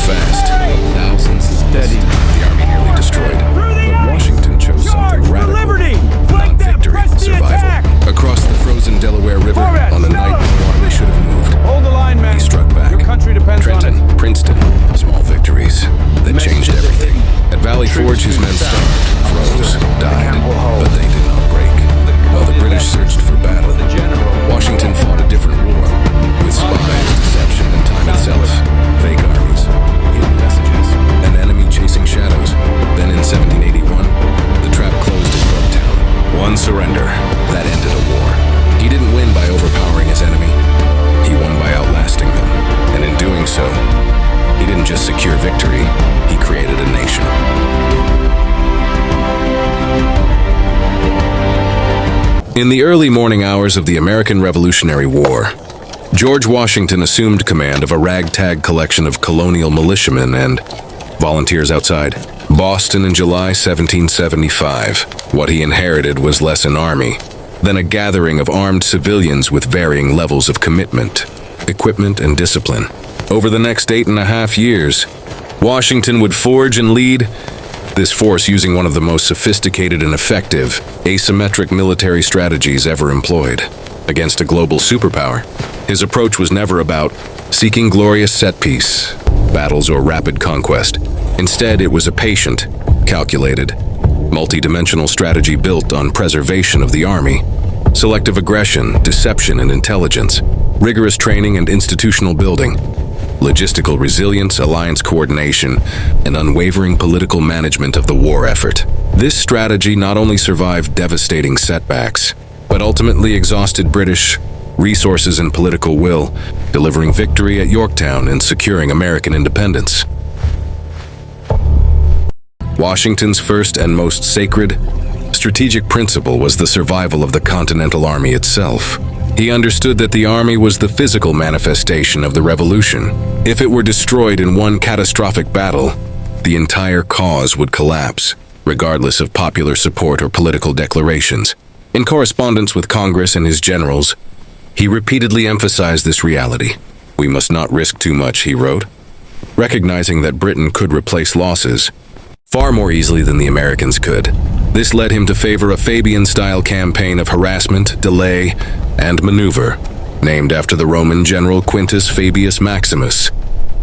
fast. Thousands lost. The army nearly destroyed. But Washington chose something radical. Not victory, survival. Across the frozen Delaware River, on the night the army should have moved, Hold the line, man. he struck back. Your country depends on Trenton, it. Princeton, small victories that changed everything. At Valley Forge, his men starved, froze, died, but they did not break. While the British searched for battle, Washington fought a different war, with spies, deception, and time itself, fake armies, hidden messages, an enemy chasing shadows. Then in 1781, the trap closed at Yorktown. One surrender, that ended a war. He didn't win by overpowering his enemy. He won by outlasting them. And in doing so, he didn't just secure victory, he created a nation. In the early morning hours of the American Revolutionary War, George Washington assumed command of a ragtag collection of colonial militiamen and volunteers outside Boston in July 1775. What he inherited was less an army than a gathering of armed civilians with varying levels of commitment, equipment, and discipline. Over the next 8.5 years, Washington would forge and lead this force using one of the most sophisticated and effective asymmetric military strategies ever employed against a global superpower. His approach was never about seeking glorious set-piece battles or rapid conquest. Instead, it was a patient, calculated, multi-dimensional strategy built on preservation of the army, selective aggression, deception and intelligence, rigorous training and institutional building, logistical resilience, alliance coordination, and unwavering political management of the war effort. This strategy not only survived devastating setbacks, but ultimately exhausted British resources and political will, delivering victory at Yorktown and securing American independence. Washington's first and most sacred strategic principle was the survival of the Continental Army itself. He understood that the army was the physical manifestation of the revolution. If it were destroyed in one catastrophic battle, the entire cause would collapse, regardless of popular support or political declarations. In correspondence with Congress and his generals, he repeatedly emphasized this reality. "We must not risk too much," he wrote, recognizing that Britain could replace losses far more easily than the Americans could. This led him to favor a Fabian-style campaign of harassment, delay, and maneuver, named after the Roman general Quintus Fabius Maximus,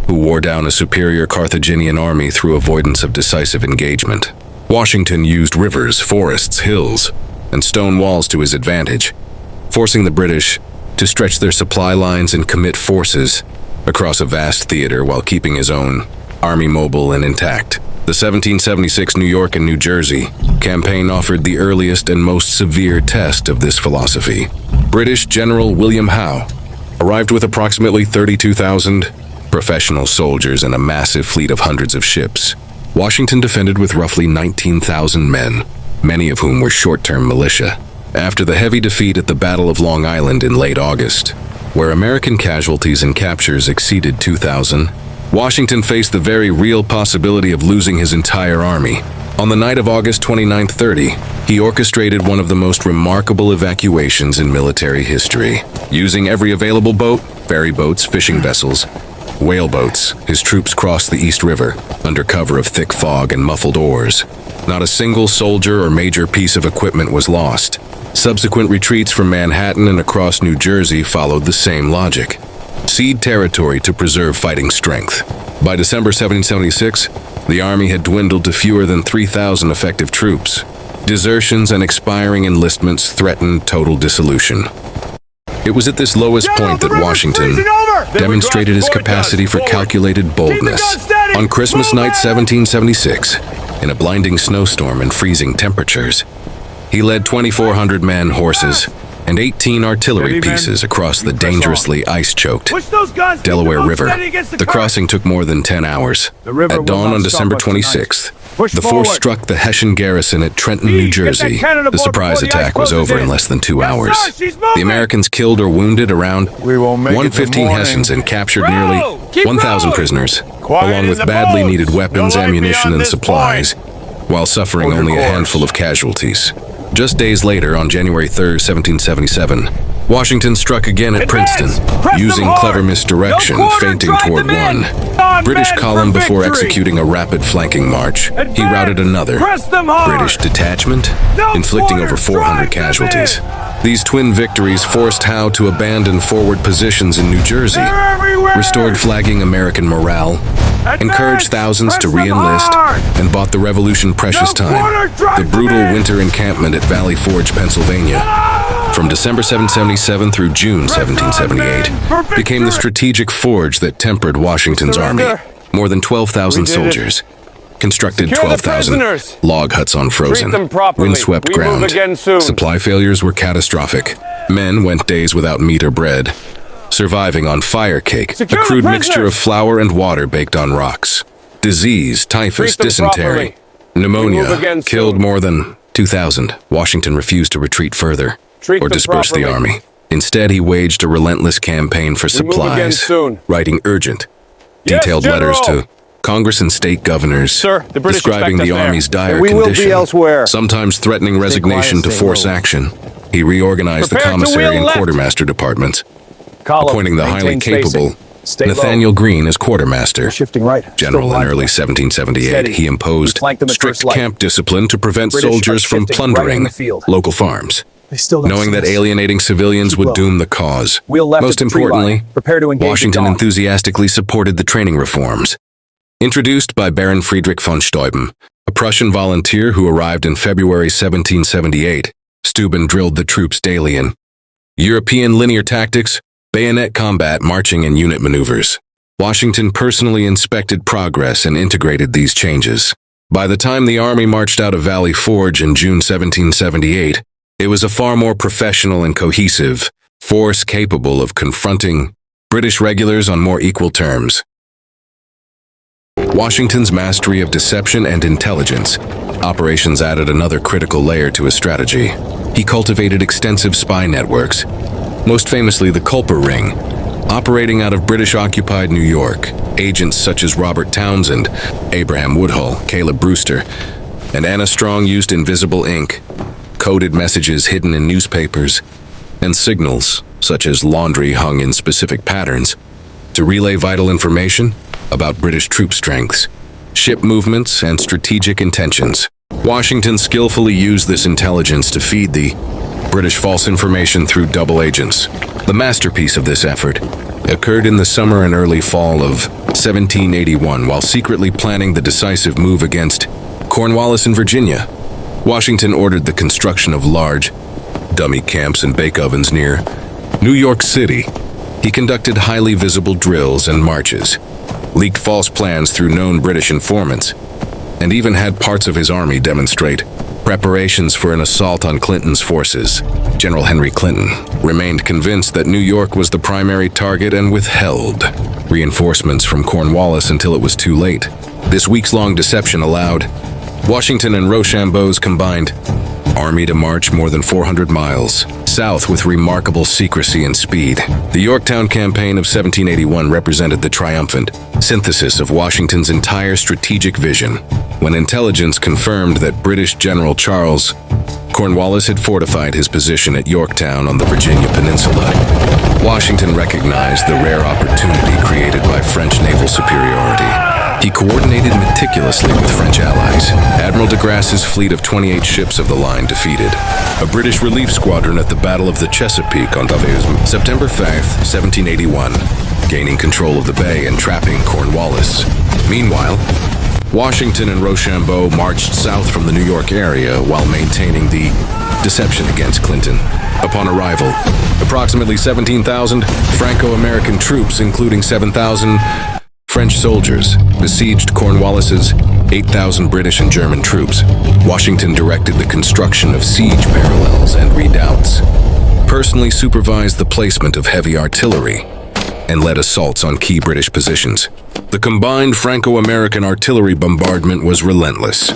who wore down a superior Carthaginian army through avoidance of decisive engagement. Washington used rivers, forests, hills, and stone walls to his advantage, forcing the British to stretch their supply lines and commit forces across a vast theater while keeping his own army mobile and intact. The 1776 New York and New Jersey campaign offered the earliest and most severe test of this philosophy. British General William Howe arrived with approximately 32,000 professional soldiers and a massive fleet of hundreds of ships. Washington defended with roughly 19,000 men, many of whom were short-term militia. After the heavy defeat at the Battle of Long Island in late August, where American casualties and captures exceeded 2,000, Washington faced the very real possibility of losing his entire army. On the night of August 29-30, he orchestrated one of the most remarkable evacuations in military history. Using every available boat, ferry boats, fishing vessels, whaleboats, his troops crossed the East River under cover of thick fog and muffled oars. Not a single soldier or major piece of equipment was lost. Subsequent retreats from Manhattan and across New Jersey followed the same logic. Cede territory to preserve fighting strength. By December 1776, the army had dwindled to fewer than 3,000 effective troops. Desertions and expiring enlistments threatened total dissolution. It was at this lowest point that Washington demonstrated his capacity for calculated boldness. On Christmas night 1776, in a blinding snowstorm and freezing temperatures, he led 2,400 men, horses, and 18 artillery pieces across the dangerously ice-choked Delaware River. The crossing took more than 10 hours. At dawn on December 26th, the force struck the Hessian garrison at Trenton, New Jersey. The surprise attack was over in less than 2 hours. The Americans killed or wounded around 115 Hessians and captured nearly 1,000 prisoners, along with badly needed weapons, ammunition, and supplies, while suffering only a handful of casualties. Just days later, on January 3, 1777, Washington struck again at Princeton, using clever misdirection, feinting toward one British column before executing a rapid flanking march. He routed another British detachment, inflicting over 400 casualties. These twin victories forced Howe to abandon forward positions in New Jersey, restored flagging American morale, encouraged thousands to re-enlist, and bought the Revolution precious time. The brutal winter encampment at Valley Forge, Pennsylvania, from December 1777 through June 1778, became the strategic forge that tempered Washington's army. More than 12,000 soldiers, constructed 12,000 log huts on frozen, windswept ground. Supply failures were catastrophic. Men went days without meat or bread, surviving on fire cake, a crude mixture of flour and water baked on rocks. Disease, typhus, dysentery, pneumonia killed more than 2,000. Washington refused to retreat further or disperse the army. Instead, he waged a relentless campaign for supplies, writing urgent, detailed letters to Congress and state governors, describing the Army's dire condition, sometimes threatening resignation to force action. He reorganized the commissary and quartermaster departments, appointing the highly capable Nathaniel Greene as quartermaster. General in early 1778, he imposed strict camp discipline to prevent soldiers from plundering local farms, knowing that alienating civilians would doom the cause. Most importantly, Washington enthusiastically supported the training reforms introduced by Baron Friedrich von Steuben, a Prussian volunteer who arrived in February 1778. Steuben drilled the troops daily in European linear tactics, bayonet combat, marching, and unit maneuvers. Washington personally inspected progress and integrated these changes. By the time the army marched out of Valley Forge in June 1778, it was a far more professional and cohesive force capable of confronting British regulars on more equal terms. Washington's mastery of deception and intelligence operations added another critical layer to his strategy. He cultivated extensive spy networks, most famously the Culper Ring, operating out of British-occupied New York. Agents such as Robert Townsend, Abraham Woodhull, Caleb Brewster, and Anna Strong used invisible ink, coded messages hidden in newspapers, and signals, such as laundry hung in specific patterns, to relay vital information about British troop strengths, ship movements, and strategic intentions. Washington skillfully used this intelligence to feed the British false information through double agents. The masterpiece of this effort occurred in the summer and early fall of 1781 while secretly planning the decisive move against Cornwallis in Virginia. Washington ordered the construction of large dummy camps and bake ovens near New York City. He conducted highly visible drills and marches, leaked false plans through known British informants, and even had parts of his army demonstrate preparations for an assault on Clinton's forces. General Henry Clinton remained convinced that New York was the primary target and withheld reinforcements from Cornwallis until it was too late. This weeks-long deception allowed Washington and Rochambeau's combined army to march more than 400 miles south with remarkable secrecy and speed. The Yorktown campaign of 1781 represented the triumphant synthesis of Washington's entire strategic vision, when intelligence confirmed that British General Charles Cornwallis had fortified his position at Yorktown on the Virginia Peninsula. Washington recognized the rare opportunity created by French naval superiority. He coordinated meticulously with French allies. Admiral de Grasse's fleet of 28 ships of the line defeated a British relief squadron at the Battle of the Chesapeake on September 5th, 1781, gaining control of the bay and trapping Cornwallis. Meanwhile, Washington and Rochambeau marched south from the New York area while maintaining the deception against Clinton. Upon arrival, approximately 17,000 Franco-American troops, including 7,000 French soldiers, besieged Cornwallis's 8,000 British and German troops. Washington directed the construction of siege parallels and redoubts, personally supervised the placement of heavy artillery, and led assaults on key British positions. The combined Franco-American artillery bombardment was relentless.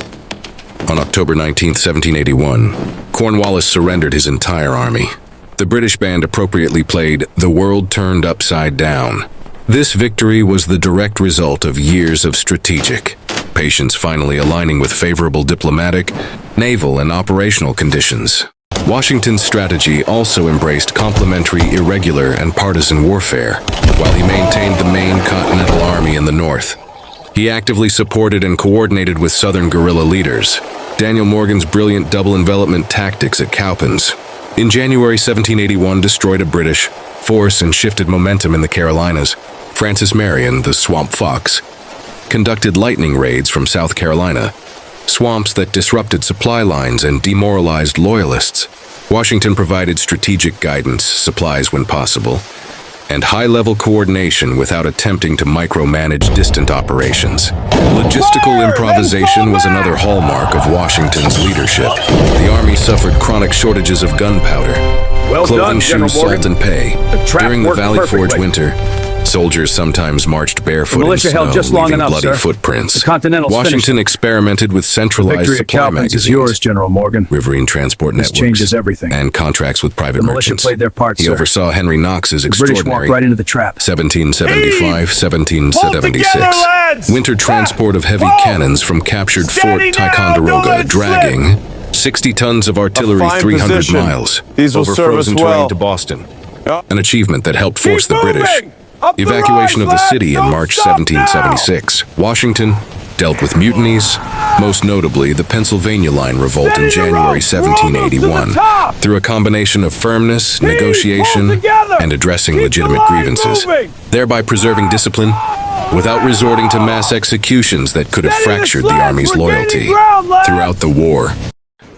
On October 19, 1781, Cornwallis surrendered his entire army. The British band appropriately played "The World Turned Upside Down." This victory was the direct result of years of strategic patience finally aligning with favorable diplomatic, naval, and operational conditions. Washington's strategy also embraced complementary, irregular, and partisan warfare, while he maintained the main Continental Army in the north. He actively supported and coordinated with Southern guerrilla leaders. Daniel Morgan's brilliant double envelopment tactics at Cowpens in January 1781 destroyed a British force and shifted momentum in the Carolinas. Francis Marion, the Swamp Fox, conducted lightning raids from South Carolina, swamps that disrupted supply lines and demoralized loyalists. Washington provided strategic guidance, supplies when possible, and high-level coordination without attempting to micromanage distant operations. Logistical improvisation was another hallmark of Washington's leadership. The Army suffered chronic shortages of gunpowder, clothing, shoes, salt, and pay. During the Valley Forge winter, soldiers sometimes marched barefoot in snow, leaving bloody footprints. Washington experimented with centralized supply magazines, yours, General Morgan. riverine transport This networks, changes everything. and contracts with private The militia merchants. played their part, He sir. oversaw Henry Knox's The British extraordinary walked right into the trap. 1775-1776 winter transport of heavy cannons from captured Fort Ticonderoga, dragging 60 tons of artillery 300 miles over frozen terrain to Boston, an achievement that helped force the British evacuation of the city in March 1776. Washington dealt with mutinies, most notably the Pennsylvania Line revolt in January 1781, through a combination of firmness, negotiation, and addressing legitimate grievances, thereby preserving discipline without resorting to mass executions that could have fractured the Army's loyalty. Throughout the war,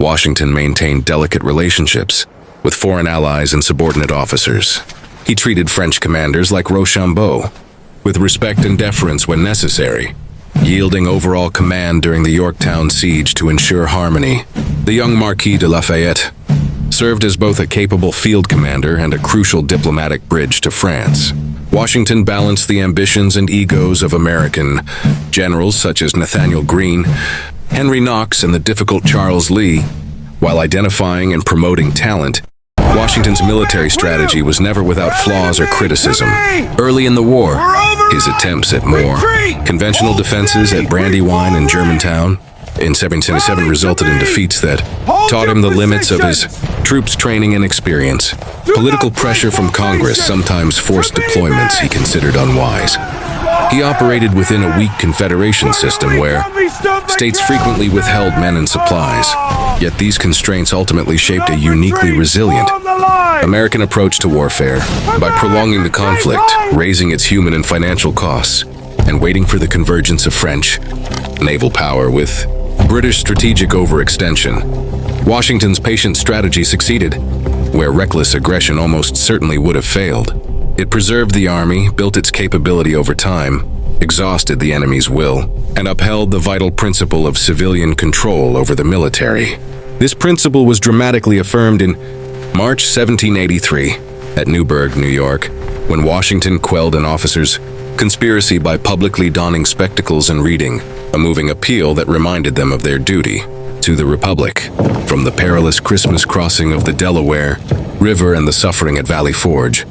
Washington maintained delicate relationships with foreign allies and subordinate officers. He treated French commanders like Rochambeau, with respect and deference when necessary, yielding overall command during the Yorktown siege to ensure harmony. The young Marquis de Lafayette served as both a capable field commander and a crucial diplomatic bridge to France. Washington balanced the ambitions and egos of American generals such as Nathaniel Greene, Henry Knox, and the difficult Charles Lee, while identifying and promoting talent. Washington's military strategy was never without flaws or criticism. Early in the war, his attempts at more conventional defenses at Brandywine and Germantown in 1777 resulted in defeats that taught him the limits of his troops' training and experience. Political pressure from Congress sometimes forced deployments he considered unwise. He operated within a weak Confederation system where states frequently withheld men and supplies, yet these constraints ultimately shaped a uniquely resilient American approach to warfare by prolonging the conflict, raising its human and financial costs, and waiting for the convergence of French naval power with British strategic overextension. Washington's patient strategy succeeded, where reckless aggression almost certainly would have failed. It preserved the Army, built its capability over time, exhausted the enemy's will, and upheld the vital principle of civilian control over the military. This principle was dramatically affirmed in March 1783 at Newburgh, New York, when Washington quelled an officer's conspiracy by publicly donning spectacles and reading a moving appeal that reminded them of their duty to the Republic. From the perilous Christmas crossing of the Delaware River and the suffering at Valley Forge,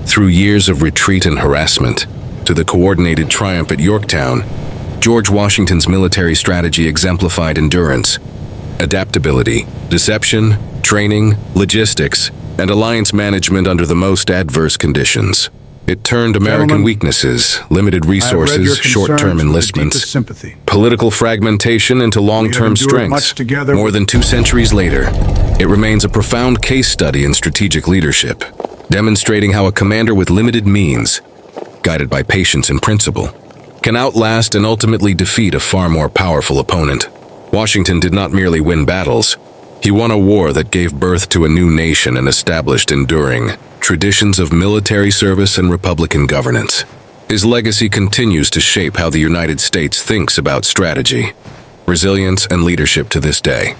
through years of retreat and harassment, to the coordinated triumph at Yorktown, George Washington's military strategy exemplified endurance, adaptability, deception, training, logistics, and alliance management under the most adverse conditions. It turned American weaknesses, limited resources, short-term enlistments, political fragmentation into long-term strengths. More than 2 centuries later, it remains a profound case study in strategic leadership, demonstrating how a commander with limited means, guided by patience and principle, can outlast and ultimately defeat a far more powerful opponent. Washington did not merely win battles. He won a war that gave birth to a new nation and established enduring traditions of military service and republican governance. His legacy continues to shape how the United States thinks about strategy, resilience, and leadership to this day.